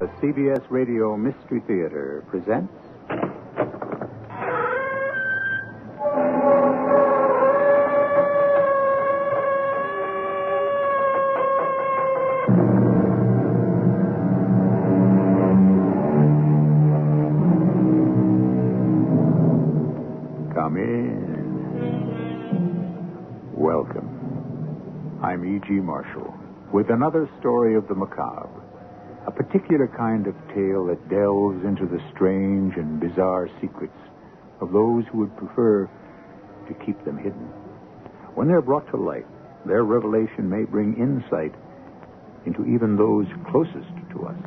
The CBS Radio Mystery Theater presents... Come in. Welcome. I'm E.G. Marshall with another story of the macabre. A particular kind of tale that delves into the strange and bizarre secrets of those who would prefer to keep them hidden. When they're brought to light, their revelation may bring insight into even those closest to us.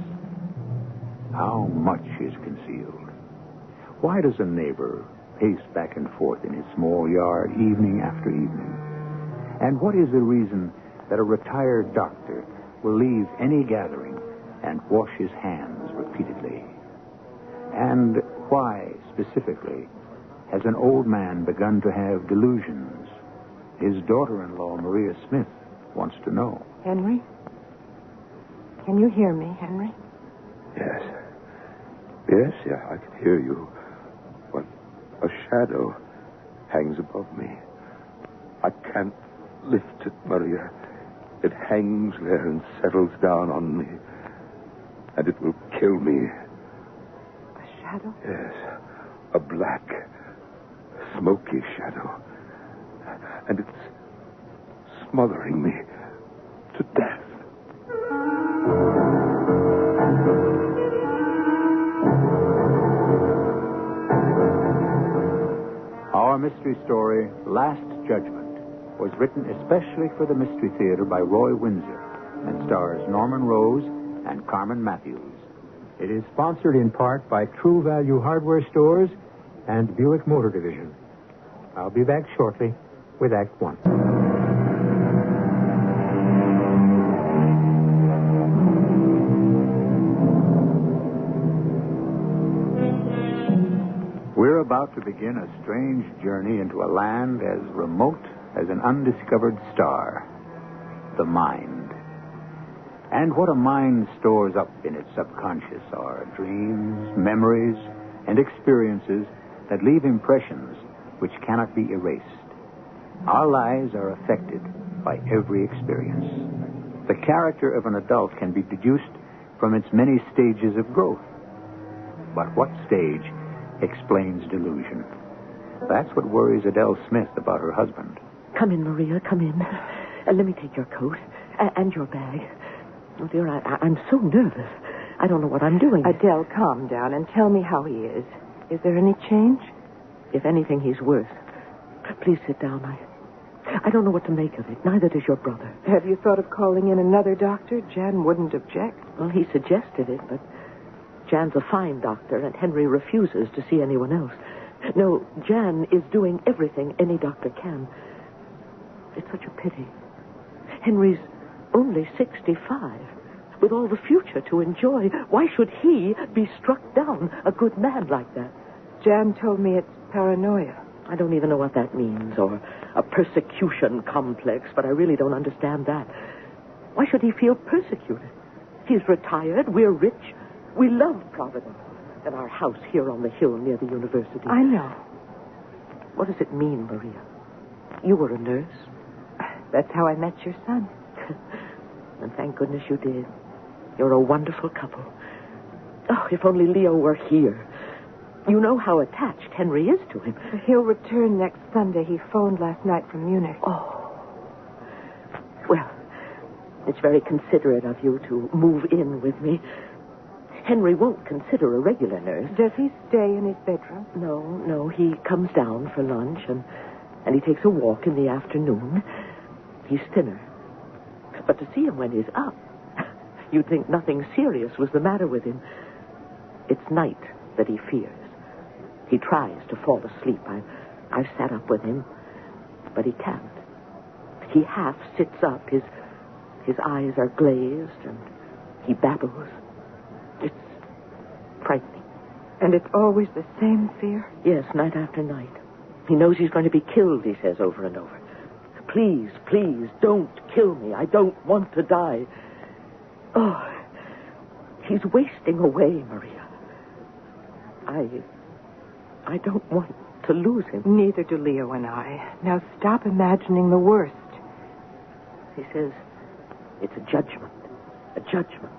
How much is concealed? Why does a neighbor pace back and forth in his small yard evening after evening? And what is the reason that a retired doctor will leave any gathering and wash his hands repeatedly? And why, specifically, has an old man begun to have delusions? His daughter-in-law, Maria Smith, wants to know. Henry? Can you hear me, Henry? Yes. Yes, I can hear you. But a shadow hangs above me. I can't lift it, Maria. It hangs there and settles down on me. And it will kill me. A shadow? Yes. A black, smoky shadow. And it's smothering me to death. Our mystery story, Last Judgment, was written especially for the Mystery Theater by Roy Winsor and stars Norman Rose and Carmen Matthews. It is sponsored in part by True Value Hardware Stores and Buick Motor Division. I'll be back shortly with Act One. We're about to begin a strange journey into a land as remote as an undiscovered star, the mind. And what a mind stores up in its subconscious are dreams, memories, and experiences that leave impressions which cannot be erased. Our lives are affected by every experience. The character of an adult can be deduced from its many stages of growth. But what stage explains delusion? That's what worries Adele Smith about her husband. Come in, Maria, come in. Let me take your coat and your bag. Oh, dear, I'm so nervous. I don't know what I'm doing. Adele, calm down and tell me how he is. Is there any change? If anything, he's worse. Please sit down. I don't know what to make of it. Neither does your brother. Have you thought of calling in another doctor? Jan wouldn't object. Well, he suggested it, but Jan's a fine doctor, and Henry refuses to see anyone else. No, Jan is doing everything any doctor can. It's such a pity. Henry's only 65, with all the future to enjoy. Why should he be struck down, a good man like that? Jan told me it's paranoia. I don't even know what that means, or a persecution complex, but I really don't understand that. Why should he feel persecuted? He's retired, we're rich, we love Providence, and our house here on the hill near the university. I know. What does it mean, Maria? You were a nurse. That's how I met your son. And thank goodness you did. You're a wonderful couple. Oh, if only Leo were here. You know how attached Henry is to him. He'll return next Sunday. He phoned last night from Munich. Oh. Well, it's very considerate of you to move in with me. Henry won't consider a regular nurse. Does he stay in his bedroom? No. He comes down for lunch and he takes a walk in the afternoon. He's thinner. But to see him when he's up, you'd think nothing serious was the matter with him. It's night that he fears. He tries to fall asleep. I've sat up with him, but he can't. He half sits up. His eyes are glazed, and he babbles. It's frightening. And it's always the same fear? Yes, night after night. He knows he's going to be killed, he says over and over. Please, please, don't kill me. I don't want to die. Oh, He's wasting away, Maria. I don't want to lose him. Neither do Leo and I. Now stop imagining the worst. He says it's a judgment. A judgment.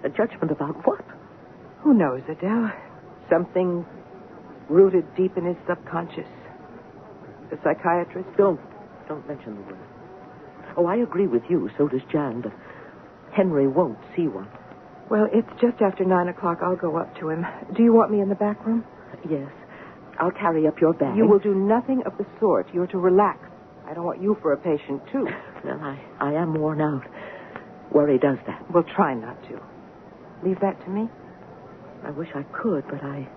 A judgment about what? Who knows, Adele? Something rooted deep in his subconscious. The psychiatrist? Don't mention the word. Oh, I agree with you. So does Jan, but Henry won't see one. Well, it's just after 9 o'clock. I'll go up to him. Do you want me in the back room? Yes. I'll carry up your bag. You will do nothing of the sort. You're to relax. I don't want you for a patient, too. Well, I am worn out. Worry does that. We'll try not to. Leave that to me. I wish I could, but I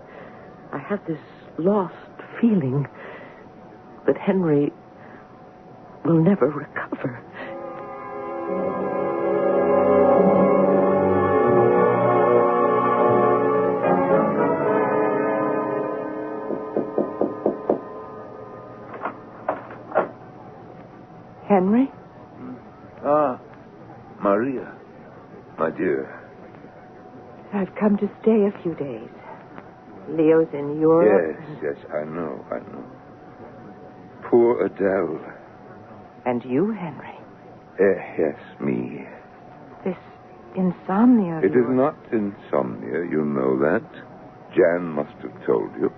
have this lost feeling that Henry will never recover. Henry? Ah, Maria. My dear. I've come to stay a few days. Leo's in Europe. Yes, I know. Poor Adele. And you, Henry. Yes, me. This insomnia of It is yours. not insomnia, you know that. Jan must have told you.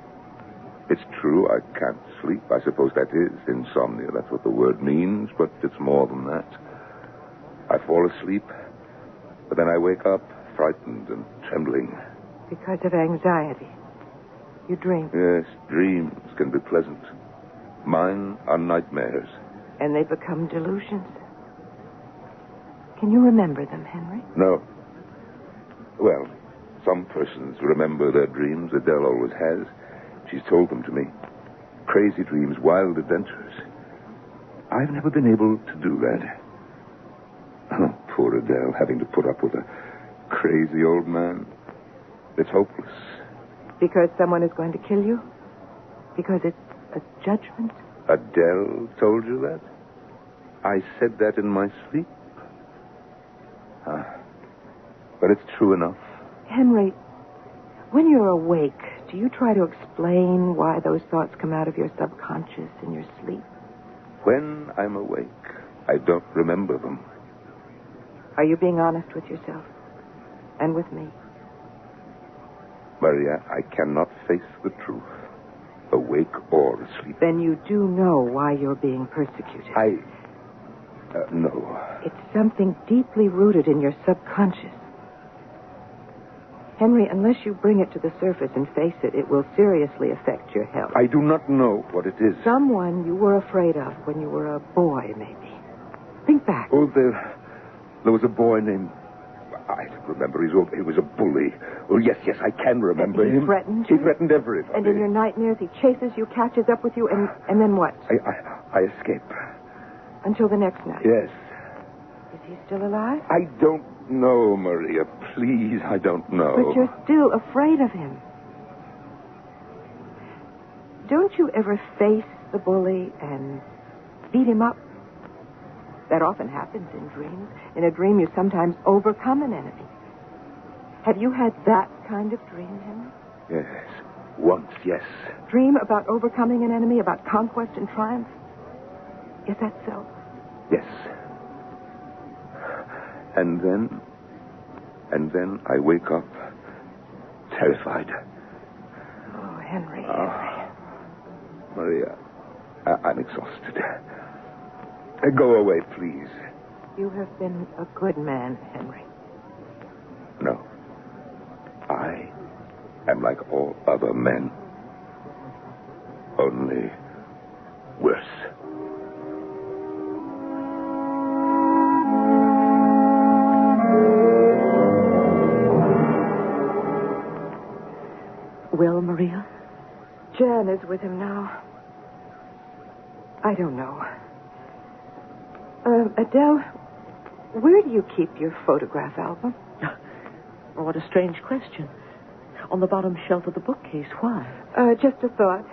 It's true, I can't sleep. I suppose that is insomnia. That's what the word means, but it's more than that. I fall asleep, but then I wake up frightened and trembling. Because of anxiety. You dream. Yes, dreams can be pleasant. Mine are nightmares. And they become delusions. Can you remember them, Henry? No. Well, some persons remember their dreams. Adele always has. She's told them to me. Crazy dreams, wild adventures. I've never been able to do that. Oh, poor Adele, having to put up with a crazy old man. It's hopeless. Because someone is going to kill you? Because it's a judgment? Adele told you that? I said that in my sleep. But it's true enough. Henry, when you're awake, do you try to explain why those thoughts come out of your subconscious in your sleep? When I'm awake, I don't remember them. Are you being honest with yourself? And with me? Maria, I cannot face the truth, awake or asleep. Then you do know why you're being persecuted. No. It's something deeply rooted in your subconscious. Henry, unless you bring it to the surface and face it, it will seriously affect your health. I do not know what it is. Someone you were afraid of when you were a boy, maybe. Think back. Oh, there was a boy named... I don't remember. He was a bully. Oh, yes, I can remember him. He threatened you? He threatened everybody. And in your nightmares, he chases you, catches up with you, and then what? I escape. Until the next night? Yes. Is he still alive? I don't know, Maria. Please, I don't know. But you're still afraid of him. Don't you ever face the bully and beat him up? That often happens in dreams. In a dream, you sometimes overcome an enemy. Have you had that kind of dream, Henry? Yes. Once, yes. Dream about overcoming an enemy, about conquest and triumph? Is that so? Yes. And then I wake up terrified. Oh, Henry. Maria, I'm exhausted. Go away, please. You have been a good man, Henry. No. I am like all other men. Only worse. Well, Maria? Jan is with him now. I don't know. Adele, where do you keep your photograph album? Oh, what a strange question. On the bottom shelf of the bookcase. Why? Just a thought.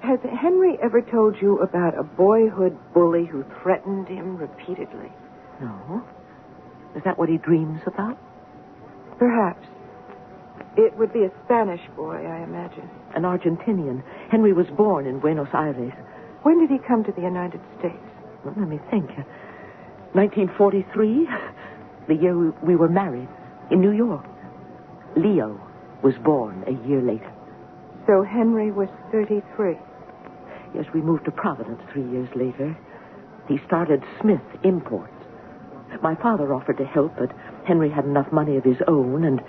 Has Henry ever told you about a boyhood bully who threatened him repeatedly? No. Is that what he dreams about? Perhaps. It would be a Spanish boy, I imagine. An Argentinian. Henry was born in Buenos Aires. When did he come to the United States? Well, let me think. 1943, the year we were married, in New York. Leo was born a year later. So Henry was 33. Yes, we moved to Providence 3 years later. He started Smith Imports. My father offered to help, but Henry had enough money of his own, and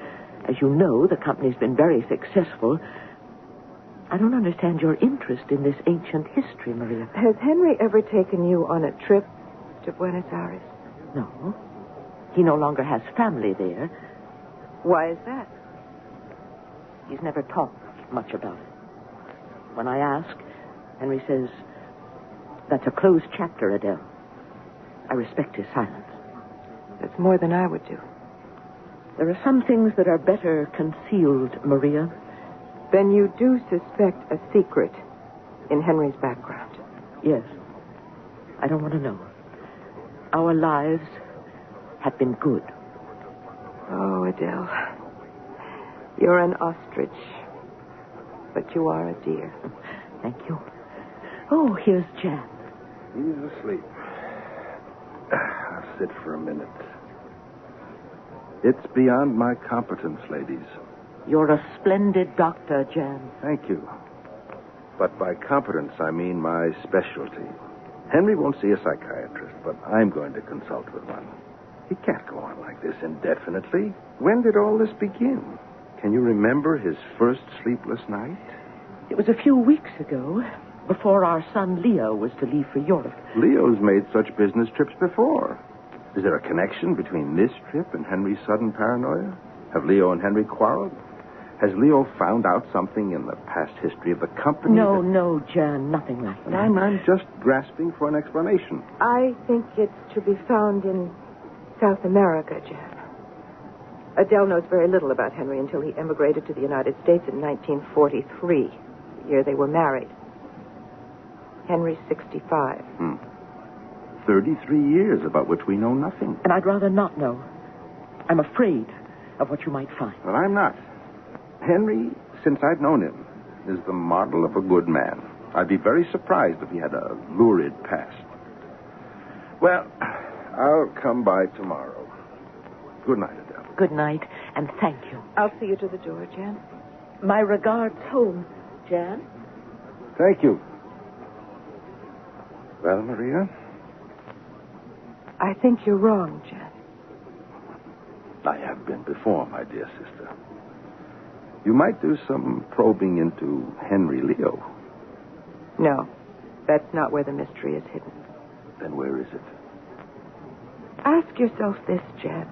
as you know, the company's been very successful. I don't understand your interest in this ancient history, Maria. Has Henry ever taken you on a trip to Buenos Aires? No. He no longer has family there. Why is that? He's never talked much about it. When I ask, Henry says, "That's a closed chapter, Adele." I respect his silence. That's more than I would do. There are some things that are better concealed, Maria. Then you do suspect a secret in Henry's background? Yes. I don't want to know. Our lives have been good. Oh, Adele. You're an ostrich, but you are a dear. Thank you. Oh, here's Jan. He's asleep. I'll sit for a minute. It's beyond my competence, ladies. You're a splendid doctor, Jan. Thank you. But by competence, I mean my specialty. Henry won't see a psychiatrist, but I'm going to consult with one. He can't go on like this indefinitely. When did all this begin? Can you remember his first sleepless night? It was a few weeks ago, before our son Leo was to leave for Europe. Leo's made such business trips before. Is there a connection between this trip and Henry's sudden paranoia? Have Leo and Henry quarreled? Has Leo found out something in the past history of the company? No, Jan, nothing like that. I'm just grasping for an explanation. I think it's to be found in South America, Jan. Adele knows very little about Henry until he emigrated to the United States in 1943, the year they were married. Henry's 65. 33 years about which we know nothing. And I'd rather not know. I'm afraid of what you might find. Well, I'm not. Henry, since I've known him, is the model of a good man. I'd be very surprised if he had a lurid past. Well, I'll come by tomorrow. Good night, Adele. Good night, and thank you. I'll see you to the door, Jan. My regards home, Jan. Thank you. Well, Maria? I think you're wrong, Jan. I have been before, my dear sister. You might do some probing into Henry Leo. No, that's not where the mystery is hidden. Then where is it? Ask yourself this, Jan.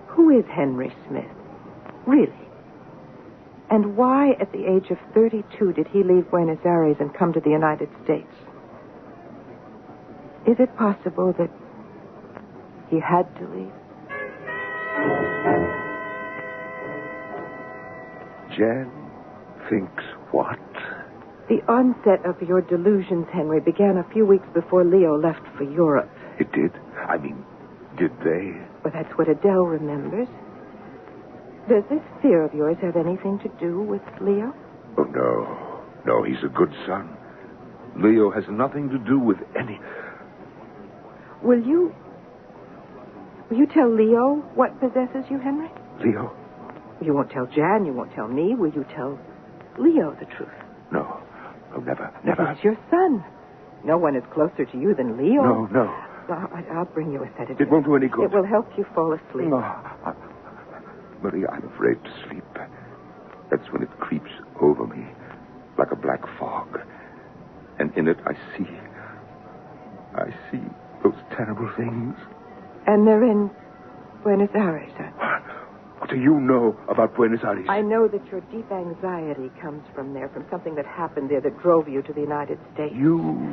Who is Henry Smith? Really? And why, at the age of 32, did he leave Buenos Aires and come to the United States? Is it possible that he had to leave? Jan thinks what? The onset of your delusions, Henry, began a few weeks before Leo left for Europe. It did? I mean, did they? Well, that's what Adele remembers. Does this fear of yours have anything to do with Leo? Oh, no. No, he's a good son. Leo has nothing to do with any... Will you tell Leo what possesses you, Henry? Leo? You won't tell Jan, you won't tell me. Will you tell Leo the truth? No. No, never. He's your son. No one is closer to you than Leo. No. I'll bring you a sedative. It won't do any good. It will help you fall asleep. No. Maria, I'm afraid to sleep. That's when it creeps over me like a black fog. And in it I see those terrible things. And they're in Buenos Aires, aren't they? What do you know about Buenos Aires? I know that your deep anxiety comes from there, from something that happened there that drove you to the United States. You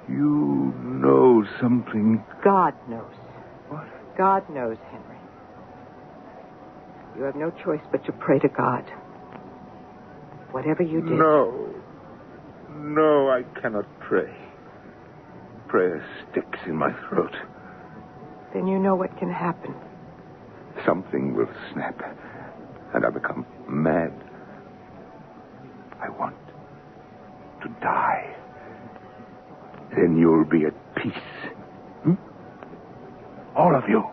know something. God knows. What? God knows, Henry. You have no choice but to pray to God. Whatever you did. No, I cannot pray. Prayer sticks in my throat. Then you know what can happen. something will snap, and I become mad. I want to die. Then you'll be at peace. All of you.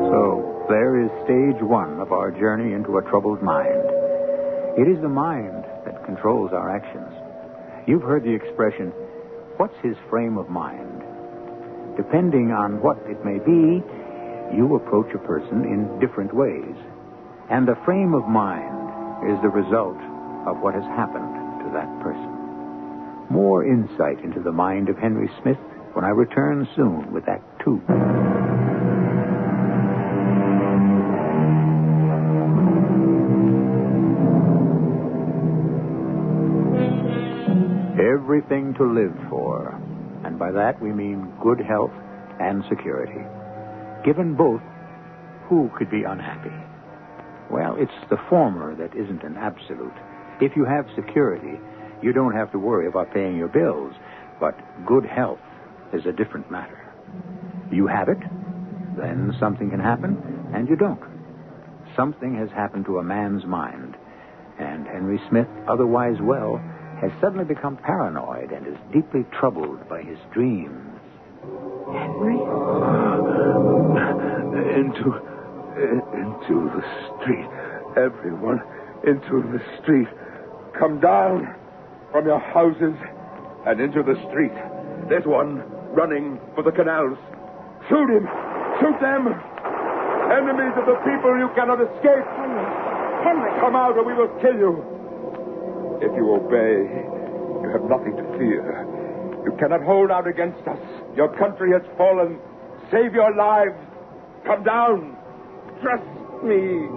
So, there is stage one of our journey into a troubled mind. It is the mind that controls our actions. You've heard the expression, what's his frame of mind? Depending on what it may be, you approach a person in different ways. And the frame of mind is the result of what has happened to that person. More insight into the mind of Henry Smith when I return soon with Act 2. Everything to live for. And by that we mean good health and security. Given both, who could be unhappy? Well, it's the former that isn't an absolute. If you have security, you don't have to worry about paying your bills. But good health is a different matter. You have it, then something can happen, and you don't. Something has happened to a man's mind. And Henry Smith, otherwise well, has suddenly become paranoid and is deeply troubled by his dreams. Henry? Into the street. Everyone into the street. Come down from your houses and into the street. There's one running for the canals. Shoot him! Shoot them! Enemies of the people, you cannot escape. Henry! Come out or we will kill you. If you obey, you have nothing to fear. You cannot hold out against us. Your country has fallen. Save your lives. Come down. Trust me.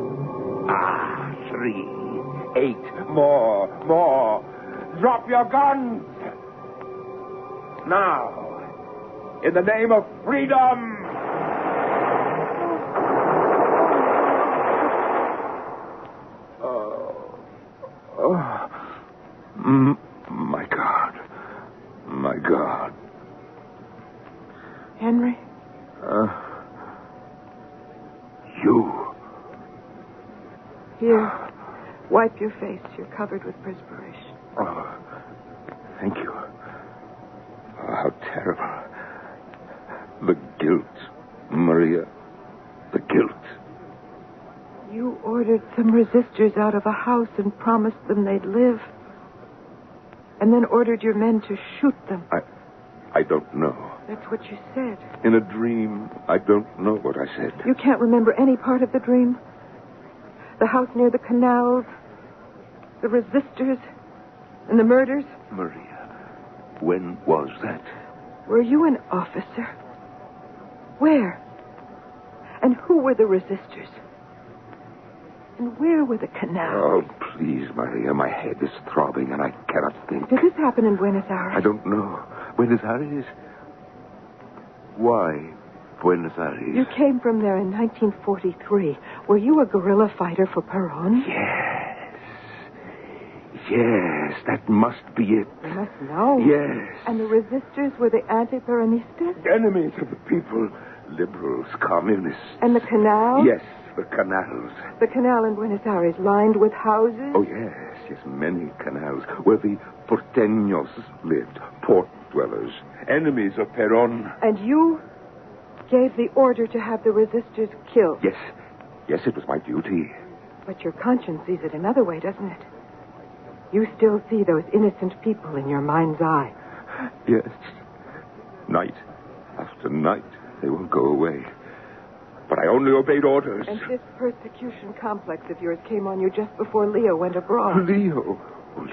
3, 8, more. Drop your guns. Now, in the name of freedom. My God. Henry? You. Here, wipe your face. You're covered with perspiration. Oh, thank you. How terrible. The guilt, Maria. The guilt. You ordered some resistors out of a house and promised them they'd live. And then ordered your men to shoot them. I don't know. That's what you said. In a dream, I don't know what I said. You can't remember any part of the dream? The house near the canals, the resistors, and the murders? Maria, when was that? Were you an officer? Where? And who were the resistors? And where were the canals? Oh, please, Maria, my head is throbbing and I cannot think. Did this happen in Buenos Aires? I don't know. Buenos Aires? Why Buenos Aires? You came from there in 1943. Were you a guerrilla fighter for Perón? Yes, that must be it. You must know. Yes. And the resistors were the anti-Peronistas? Enemies of the people. Liberals, communists. And the canal? Yes, the canals. The canal in Buenos Aires, lined with houses? Oh, yes, many canals, where the porteños lived, port dwellers, enemies of Perón. And you gave the order to have the resistors killed? Yes, it was my duty. But your conscience sees it another way, doesn't it? You still see those innocent people in your mind's eye. Yes. Night after night, they won't go away. But I only obeyed orders. And this persecution complex of yours came on you just before Leo went abroad. Leo? Oh,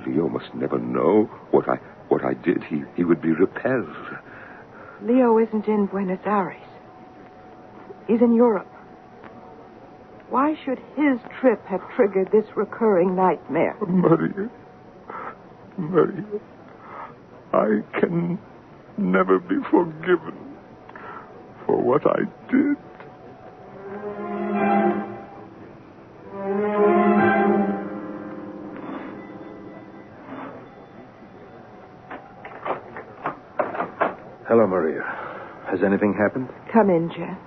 Leo must never know what I did. He would be repelled. Leo isn't in Buenos Aires. He's in Europe. Why should his trip have triggered this recurring nightmare? Maria, I can never be forgiven for what I did. Hello, Maria. Has anything happened? Come in, Jan.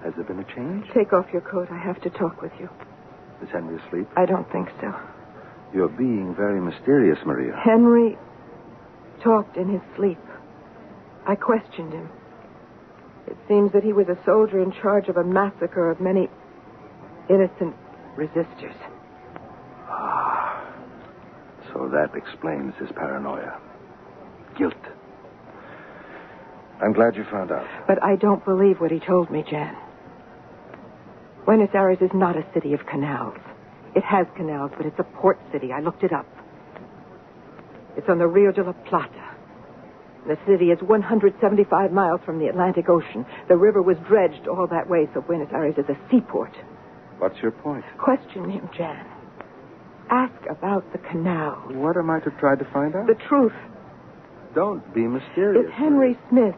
Has there been a change? Take off your coat. I have to talk with you. Is Henry asleep? I don't think so. You're being very mysterious, Maria. Henry talked in his sleep. I questioned him. It seems that he was a soldier in charge of a massacre of many innocent resistors. Ah, so that explains his paranoia. Guilt. I'm glad you found out. But I don't believe what he told me, Jan. Buenos Aires is not a city of canals. It has canals, but it's a port city. I looked it up. It's on the Rio de la Plata. The city is 175 miles from the Atlantic Ocean. The river was dredged all that way, so Buenos Aires is a seaport. What's your point? Question him, Jan. Ask about the canal. What am I to try to find out? The truth. Don't be mysterious. If Henry Smith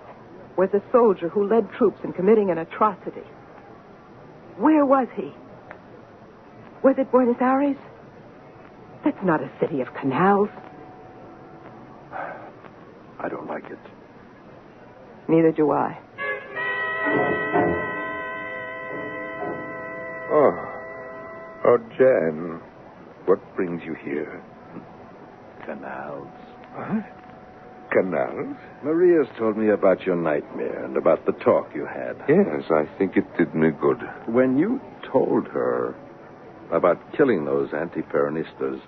was a soldier who led troops in committing an atrocity, where was he? Was it Buenos Aires? That's not a city of canals. I don't like it. Neither do I. Oh, Jan. What brings you here? Canals. What? Canals? Maria's told me about your nightmare and about the talk you had. Yes, I think it did me good. When you told her about killing those anti-Peronistas,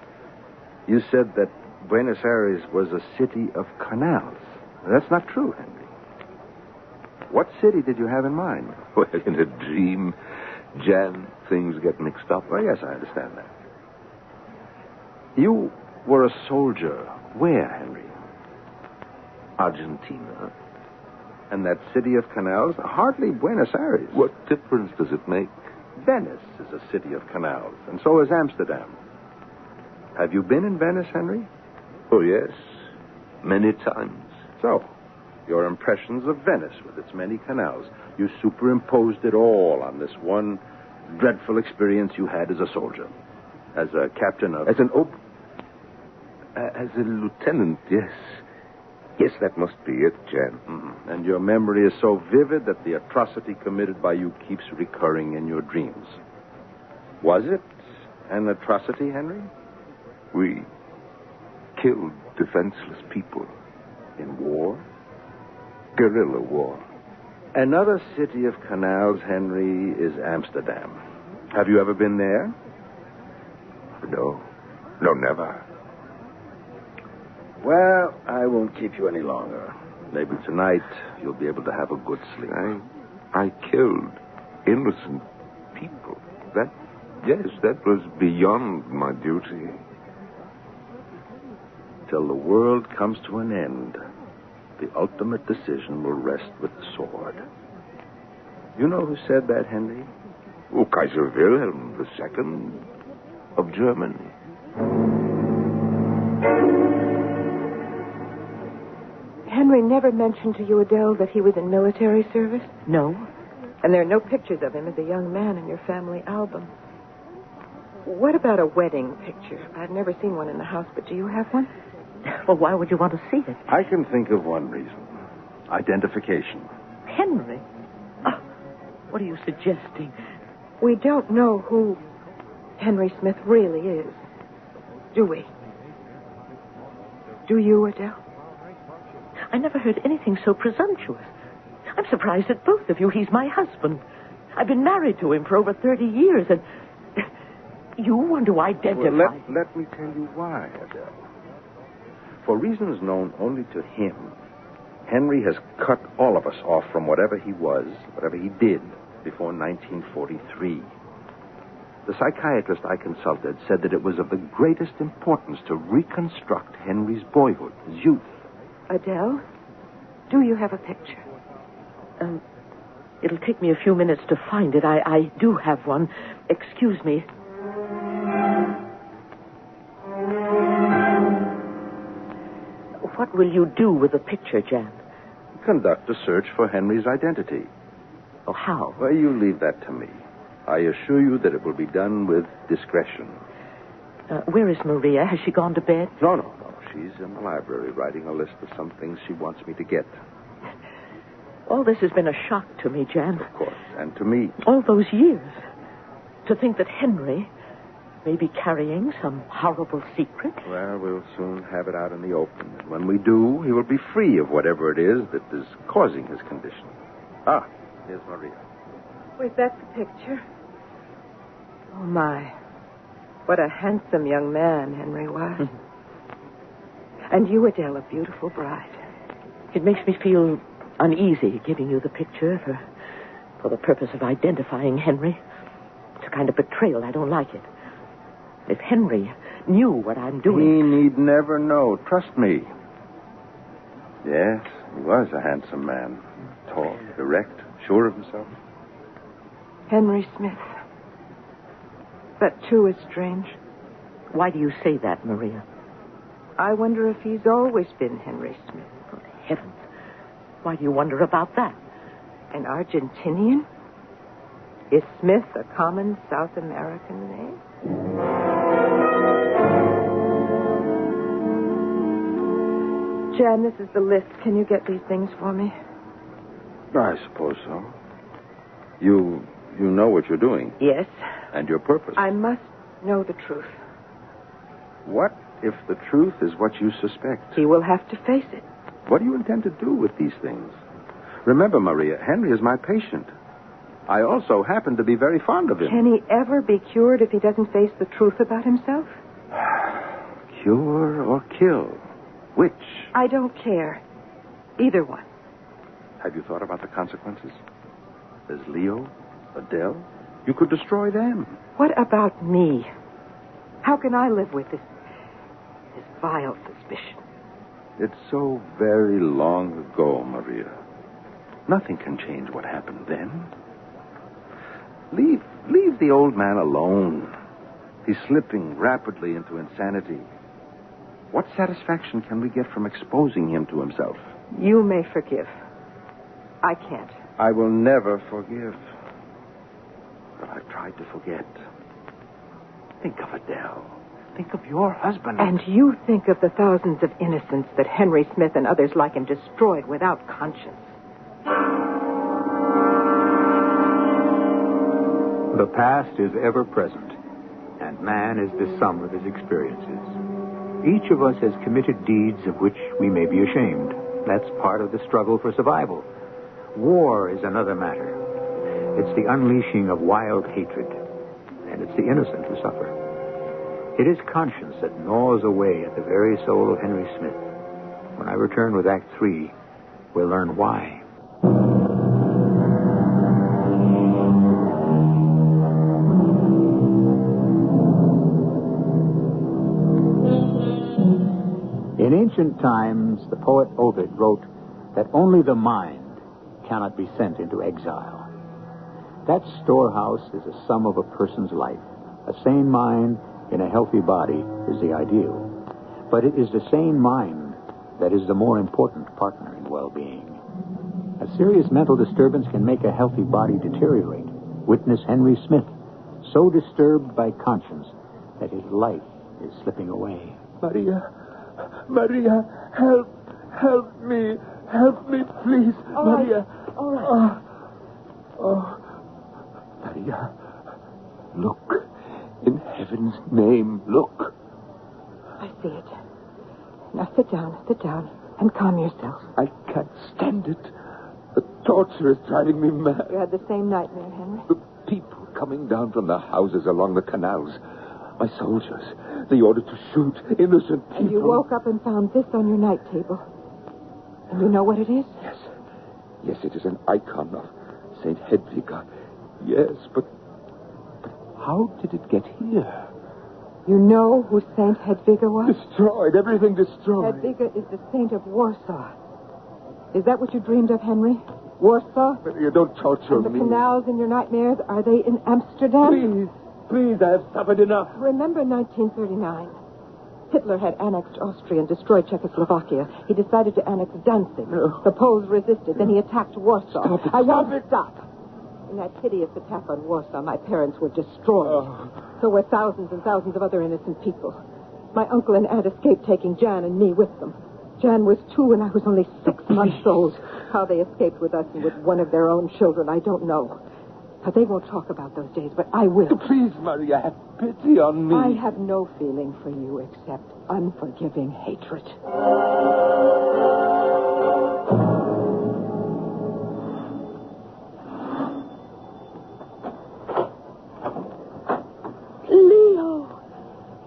you said that Buenos Aires was a city of canals. That's not true, Henry. What city did you have in mind? Well, in a dream, Jan, things get mixed up. Well, yes, I understand that. You were a soldier. Where, Henry? Argentina. And that city of canals? Hardly Buenos Aires. What difference does it make? Venice is a city of canals, and so is Amsterdam. Have you been in Venice, Henry? Oh, yes. Many times. So, your impressions of Venice with its many canals, you superimposed it all on this one dreadful experience you had as a soldier. As a captain of... As a lieutenant, yes. Yes, that must be it, Jan. Mm-hmm. And your memory is so vivid that the atrocity committed by you keeps recurring in your dreams. Was it an atrocity, Henry? We killed defenseless people. In war? Guerrilla war. Another city of canals, Henry, is Amsterdam. Have you ever been there? No. No, never. Well, I won't keep you any longer. Maybe tonight you'll be able to have a good sleep. I killed innocent people. That was beyond my duty. Till the world comes to an end, the ultimate decision will rest with the sword. You know who said that, Henry? Oh, Kaiser Wilhelm II of Germany. Henry never mentioned to you, Adele, that he was in military service? No. And there are no pictures of him as a young man in your family album. What about a wedding picture? I've never seen one in the house, but do you have one? Well, why would you want to see it? I can think of one reason. Identification. Henry? Oh, what are you suggesting? We don't know who Henry Smith really is, do we? Do you, Adele? I never heard anything so presumptuous. I'm surprised at both of you. He's my husband. I've been married to him for over 30 years, and you want to identify... Well, let me tell you why, Adele. For reasons known only to him, Henry has cut all of us off from whatever he was, whatever he did, before 1943. The psychiatrist I consulted said that it was of the greatest importance to reconstruct Henry's boyhood, his youth. Adele, do you have a picture? It'll take me a few minutes to find it. I do have one. Excuse me. What will you do with the picture, Jan? Conduct a search for Henry's identity. Oh, how? Well, you leave that to me. I assure you that it will be done with discretion. Where is Maria? Has she gone to bed? No. She's in the library writing a list of some things she wants me to get. All this has been a shock to me, Jan. Of course, and to me. All those years. To think that Henry may be carrying some horrible secret. Well, we'll soon have it out in the open. And when we do, he will be free of whatever it is that is causing his condition. Ah, here's Maria. Wait, that's the picture. Oh, my. What a handsome young man Henry was. And you, Adele, a beautiful bride. It makes me feel uneasy giving you the picture for the purpose of identifying Henry. It's a kind of betrayal. I don't like it. If Henry knew what I'm doing... He need never know. Trust me. Yes, he was a handsome man. Tall, erect, sure of himself. Henry Smith. That, too, is strange. Why do you say that, Maria? I wonder if he's always been Henry Smith. Good heavens. Why do you wonder about that? An Argentinian? Is Smith a common South American name? Jan, this is the list. Can you get these things for me? I suppose so. You know what you're doing. Yes. And your purpose. I must know the truth. What if the truth is what you suspect? He will have to face it. What do you intend to do with these things? Remember, Maria, Henry is my patient. I also happen to be very fond of him. Can he ever be cured if he doesn't face the truth about himself? Cure or kill? Which? I don't care. Either one. Have you thought about the consequences? There's Leo, Adele. You could destroy them. What about me? How can I live with this vile suspicion? It's so very long ago, Maria. Nothing can change what happened then. Leave the old man alone. He's slipping rapidly into insanity. What satisfaction can we get from exposing him to himself? You may forgive. I can't. I will never forgive. But I've tried to forget. Think of Adele. Think of your husband. And you think of the thousands of innocents that Henry Smith and others like him destroyed without conscience. The past is ever present, and man is the sum of his experiences. Each of us has committed deeds of which we may be ashamed. That's part of the struggle for survival. War is another matter. It's the unleashing of wild hatred, and it's the innocent who suffer. It is conscience that gnaws away at the very soul of Henry Smith. When I return with Act 3, we'll learn why. In ancient times, the poet Ovid wrote that only the mind cannot be sent into exile. That storehouse is a sum of a person's life. A sane mind in a healthy body is the ideal. But it is the sane mind that is the more important partner in well-being. A serious mental disturbance can make a healthy body deteriorate. Witness Henry Smith, so disturbed by conscience that his life is slipping away. Maria, help me, please. All Maria. Right. All right. Maria, look. In heaven's name, look. I see it. Now sit down, and calm yourself. I can't stand it. The torture is driving me mad. You had the same nightmare, Henry? The people coming down from the houses along the canals. My soldiers. The order to shoot innocent people. And you woke up and found this on your night table. And you know what it is? Yes, it is an icon of St. Hedviga. Yes, but how did it get here? You know who St. Hedviga was? Destroyed. Everything destroyed. Hedviga is the saint of Warsaw. Is that what you dreamed of, Henry? Warsaw? You don't torture and the me. The canals in your nightmares, are they in Amsterdam? Please, I have suffered enough. Remember 1939. Hitler had annexed Austria and destroyed Czechoslovakia. He decided to annex Danzig. No. The Poles resisted. Then he attacked Warsaw. Stop it. I won't stop. In that hideous attack on Warsaw, my parents were destroyed. Oh. So were thousands and thousands of other innocent people. My uncle and aunt escaped taking Jan and me with them. Jan was 2 and I was only 6 months old. How they escaped with us and with one of their own children, I don't know. But they won't talk about those days, but I will. Please, Maria, have pity on me. I have no feeling for you except unforgiving hatred. Leo!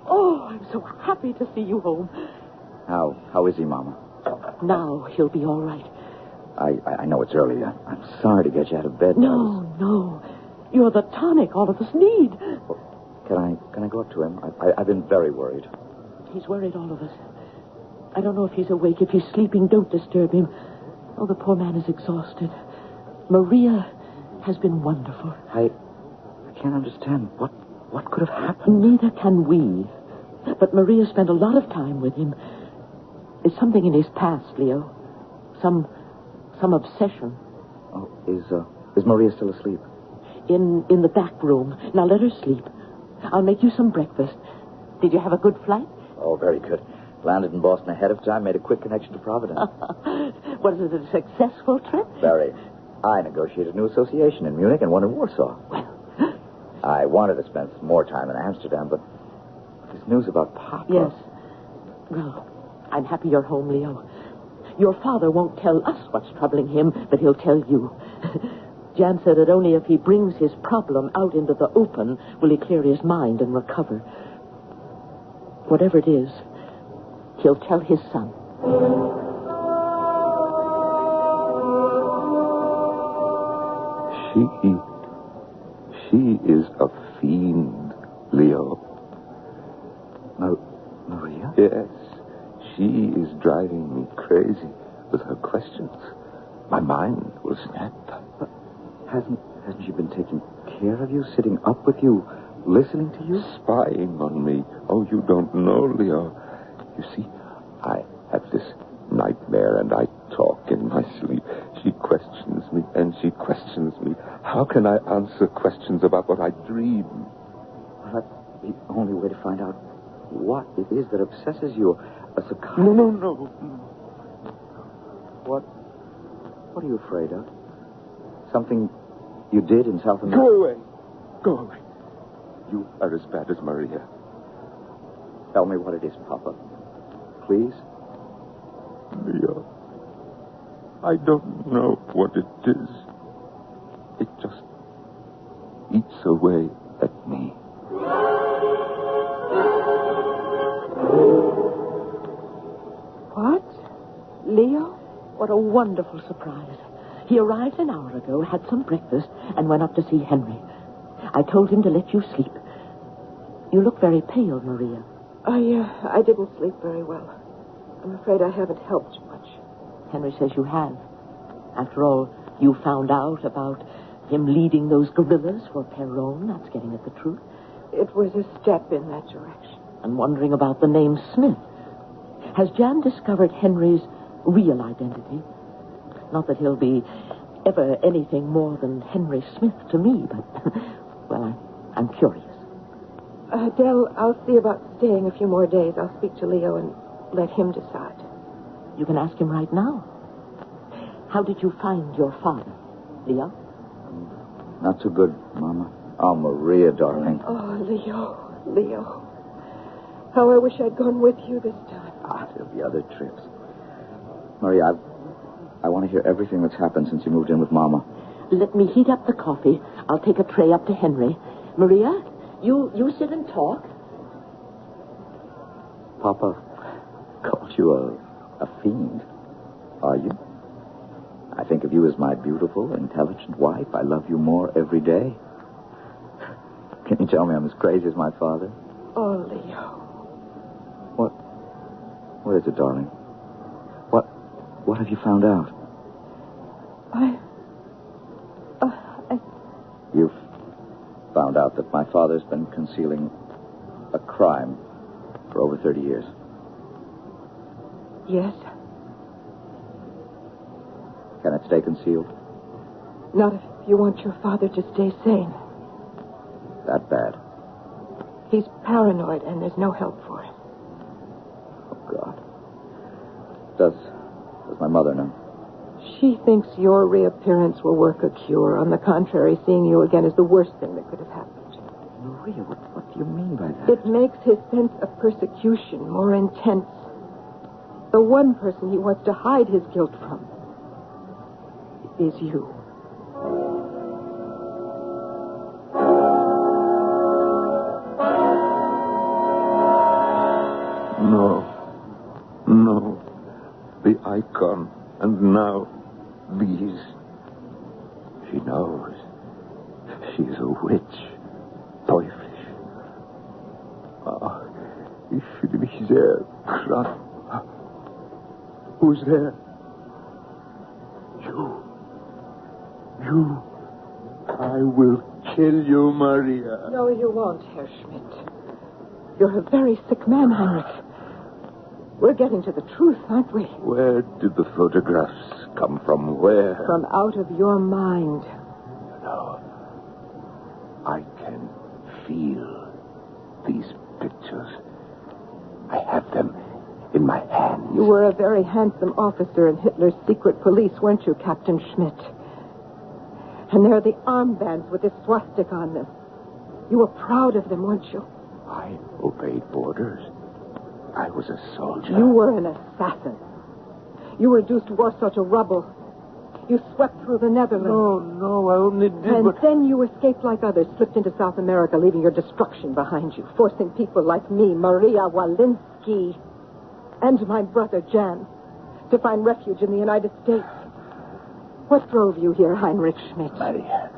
Oh, I'm so happy to see you home. How is he, Mama? Now he'll be all right. I know it's early. I'm sorry to get you out of bed. No. You're the tonic all of us need. Can I go up to him? I've been very worried. He's worried, all of us. I don't know if he's awake. If he's sleeping, don't disturb him. Oh, the poor man is exhausted. Maria has been wonderful. I can't understand. What could have happened? Neither can we. But Maria spent a lot of time with him. It's something in his past, Leo. Some obsession. Oh, is Maria still asleep? In the back room. Now let her sleep. I'll make you some breakfast. Did you have a good flight? Oh, very good. Landed in Boston ahead of time, made a quick connection to Providence. Was it a successful trip? Very. I negotiated a new association in Munich and one in Warsaw. Well, I wanted to spend some more time in Amsterdam, but this news about Papa... Yes. Well, I'm happy you're home, Leo. Your father won't tell us what's troubling him, but he'll tell you. Jan said that only if he brings his problem out into the open will he clear his mind and recover. Whatever it is, he'll tell his son. She is a fiend, Leo. Maria? Yes. She is driving me crazy with her questions. My mind will snap. But hasn't she been taking care of you, sitting up with you, listening to you? Spying on me. Oh, you don't know, Leo. You see, I have this nightmare and I talk in my sleep. She questions me and she questions me. How can I answer questions about what I dream? Well, that's the only way to find out what it is that obsesses you. A psychotic... No. What are you afraid of? Something you did in South America? Go away. You are as bad as Maria. Tell me what it is, Papa. Please? Leo, I don't know what it is. It just eats away at me. What? Leo? What a wonderful surprise. He arrived an hour ago, had some breakfast, and went up to see Henry. I told him to let you sleep. You look very pale, Maria. I didn't sleep very well. I'm afraid I haven't helped much. Henry says you have. After all, you found out about him leading those guerrillas for Perron. That's getting at the truth. It was a step in that direction. And wondering about the name Smith. Has Jan discovered Henry's real identity? Not that he'll be ever anything more than Henry Smith to me, but, well, I'm curious. Del, I'll see about staying a few more days. I'll speak to Leo and let him decide. You can ask him right now. How did you find your father, Leo? Not too good, Mama. Oh, Maria, darling. Oh, Leo. How I wish I'd gone with you this time. There'll be other trips. Maria, I want to hear everything that's happened since you moved in with Mama. Let me heat up the coffee. I'll take a tray up to Henry. Maria, you sit and talk. Papa called you a fiend. Are you? I think of you as my beautiful, intelligent wife. I love you more every day. Can you tell me I'm as crazy as my father? Oh, Leo. What is it, darling? What have you found out? You've found out that my father's been concealing a crime for over 30 years. Yes. Can it stay concealed? Not if you want your father to stay sane. That bad? He's paranoid and there's no help for him. Does my mother know? She thinks your reappearance will work a cure. On the contrary, seeing you again is the worst thing that could have happened. Maria, what do you mean by that? It makes his sense of persecution more intense. The one person he wants to hide his guilt from is you. No. The icon. And now, these. She knows. She's a witch. Teuflisch. Ich fühle mich sehr krank. Who's there? You. I will kill you, Maria. No, you won't, Herr Schmidt. You're a very sick man, Heinrich. We're getting to the truth, aren't we? Where did the photographs come from? Where? From out of your mind. No. I can feel these pictures. I have them in my hands. You were a very handsome officer in Hitler's secret police, weren't you, Captain Schmidt? And there are the armbands with the swastika on them. You were proud of them, weren't you? I obeyed orders. I was a soldier. You were an assassin. You reduced Warsaw to rubble. You swept through the Netherlands. No, I only did And what... then you escaped like others, slipped into South America, leaving your destruction behind you, forcing people like me, Maria Walensky, and my brother Jan, to find refuge in the United States. What drove you here, Heinrich Schmidt? Maria,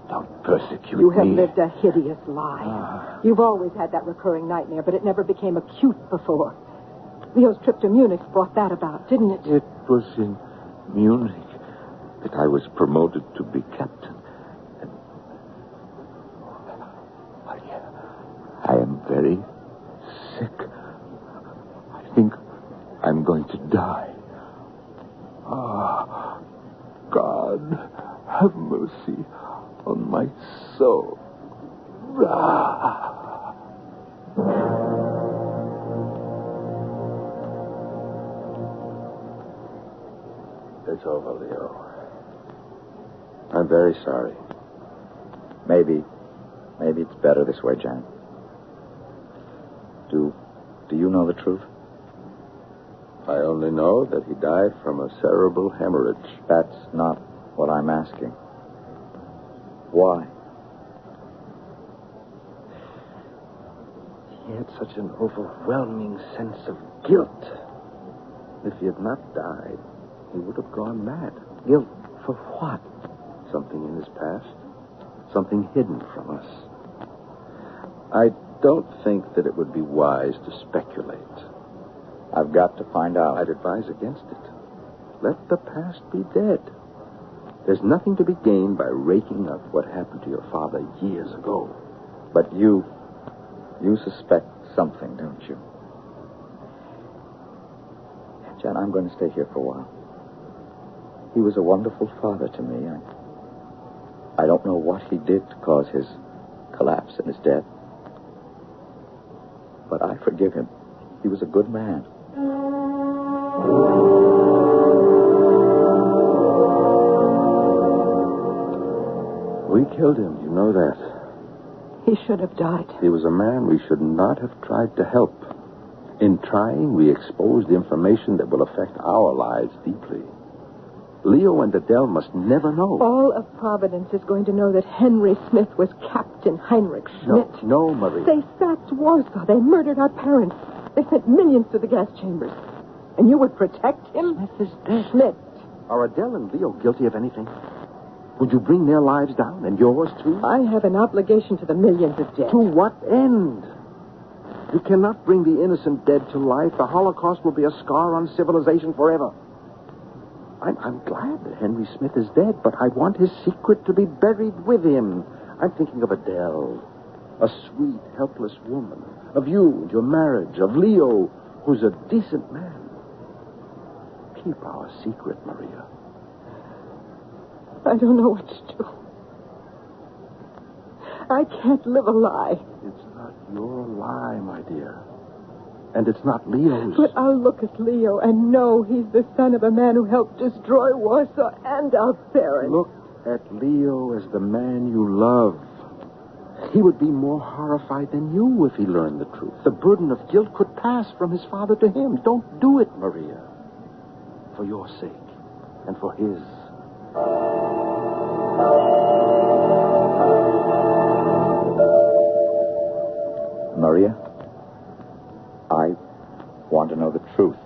don't persecute You have me. lived a hideous lie. You've always had that recurring nightmare, but it never became acute before. Leo's trip to Munich brought that about, didn't it? It was in Munich that I was promoted to be captain. And... Maria, I am very sick. I think I'm going to die. God, have mercy on my soul. It's over, Leo. I'm very sorry. Maybe it's better this way, Jan. Do you know the truth? I only know that he died from a cerebral hemorrhage. That's not what I'm asking. Why? He had such an overwhelming sense of guilt. If he had not died, he would have gone mad. Guilt for what? Something in his past. Something hidden from us. I don't think that it would be wise to speculate. I've got to find out. I'd advise against it. Let the past be dead. There's nothing to be gained by raking up what happened to your father years ago. But you suspect something, don't you? Jan, I'm going to stay here for a while. He was a wonderful father to me. I don't know what he did to cause his collapse and his death. But I forgive him. He was a good man. We killed him, you know that. He should have died. He was a man we should not have tried to help. In trying, we exposed information that will affect our lives deeply. Leo and Adele must never know. All of Providence is going to know that Henry Smith was Captain Heinrich Schmidt. No, Maria. They sacked Warsaw. They murdered our parents. They sent millions to the gas chambers. And you would protect him? Smith is dead. Schmidt. Are Adele and Leo guilty of anything? Would you bring their lives down, and yours too? I have an obligation to the millions of dead. To what end? You cannot bring the innocent dead to life. The Holocaust will be a scar on civilization forever. I'm glad that Henry Smith is dead, but I want his secret to be buried with him. I'm thinking of Adele, a sweet, helpless woman. Of you and your marriage. Of Leo, who's a decent man. Keep our secret, Maria. I don't know what to do. I can't live a lie. It's not your lie, my dear. And it's not Leo's. But I'll look at Leo and know he's the son of a man who helped destroy Warsaw and our parents. Look at Leo as the man you love. He would be more horrified than you if he learned the truth. The burden of guilt could pass from his father to him. Don't do it, Maria. For your sake and for his. Maria, I want to know the truth.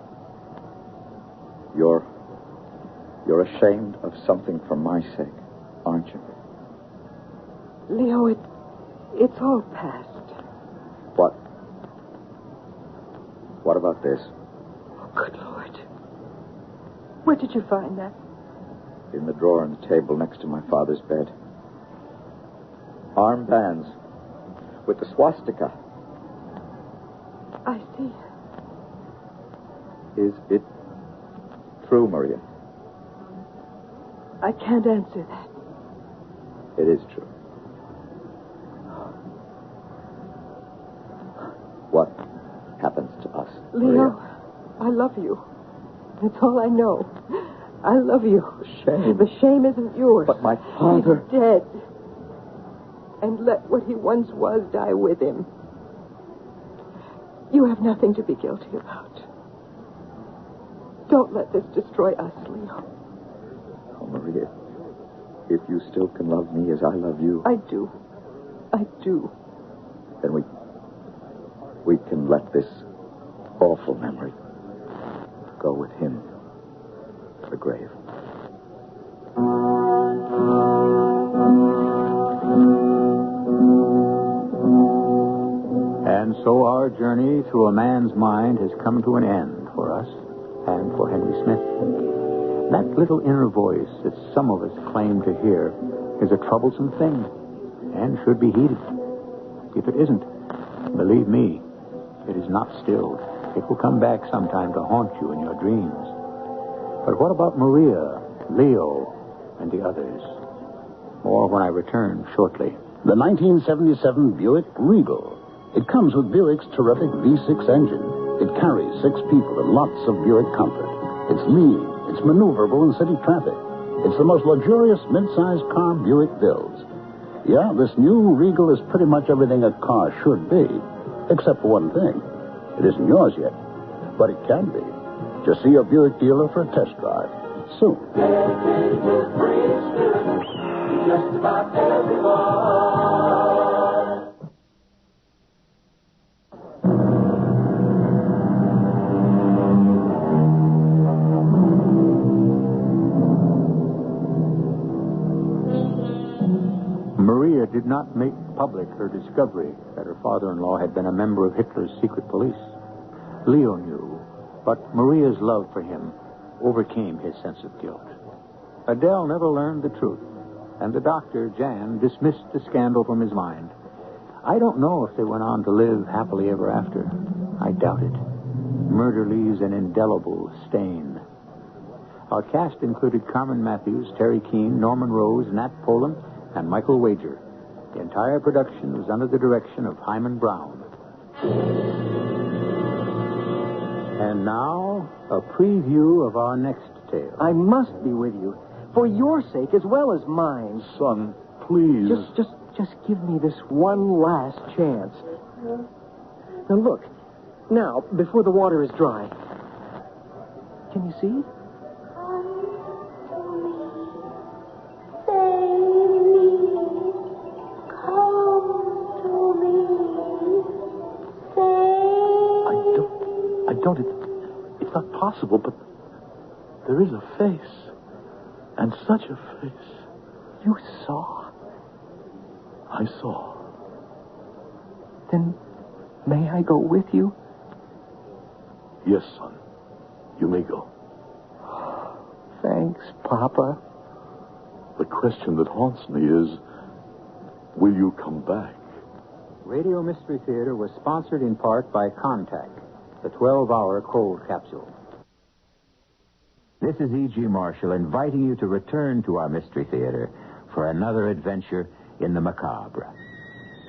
You're ashamed of something for my sake, aren't you? Leo, it's all past. What about this? Oh, good Lord. Where did you find that? In the drawer on the table next to my father's bed. Armbands with the swastika. I see. Is it true, Maria? I can't answer that. It is true. What happens to us, Leo, Maria? I love you. That's all I know. I love you. Shame. The shame isn't yours. But my father... He's dead. And let what he once was die with him. You have nothing to be guilty about. Don't let this destroy us, Leo. Oh, Maria, if you still can love me as I love you... I do. I do. Then we can let this awful memory go with him to the grave. And so our journey through a man's mind has come to an end for us and for Henry Smith. That little inner voice that some of us claim to hear is a troublesome thing and should be heeded. If it isn't, believe me, it is not stilled. It will come back sometime to haunt you in your dreams. But what about Maria, Leo, and the others? More when I return shortly. The 1977 Buick Regal. It comes with Buick's terrific V6 engine. It carries 6 people and lots of Buick comfort. It's lean. It's maneuverable in city traffic. It's the most luxurious mid-sized car Buick builds. Yeah, this new Regal is pretty much everything a car should be. Except for one thing. It isn't yours yet. But it can be. Just see your Buick dealer for a test drive. Soon. Just about everyone. Maria did not make public her discovery that her father-in-law had been a member of Hitler's secret police. Leo knew, but Maria's love for him overcame his sense of guilt. Adele never learned the truth, and the doctor, Jan, dismissed the scandal from his mind. I don't know if they went on to live happily ever after. I doubt it. Murder leaves an indelible stain. Our cast included Carmen Matthews, Teri Keane, Norman Rose, Nat Polen, and Michael Wager. The entire production was under the direction of Hyman Brown. And now, a preview of our next tale. I must be with you. For your sake as well as mine. Son, please. Just give me this one last chance. Now look. Now, before the water is dry. Can you see? It's not possible, but there is a face. And such a face. You saw? I saw. Then may I go with you? Yes, son. You may go. Thanks, Papa. The question that haunts me is, will you come back? Radio Mystery Theater was sponsored in part by Contact, the 12-hour cold capsule. This is E.G. Marshall inviting you to return to our Mystery Theater for another adventure in the macabre.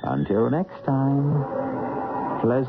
Until next time, pleasant.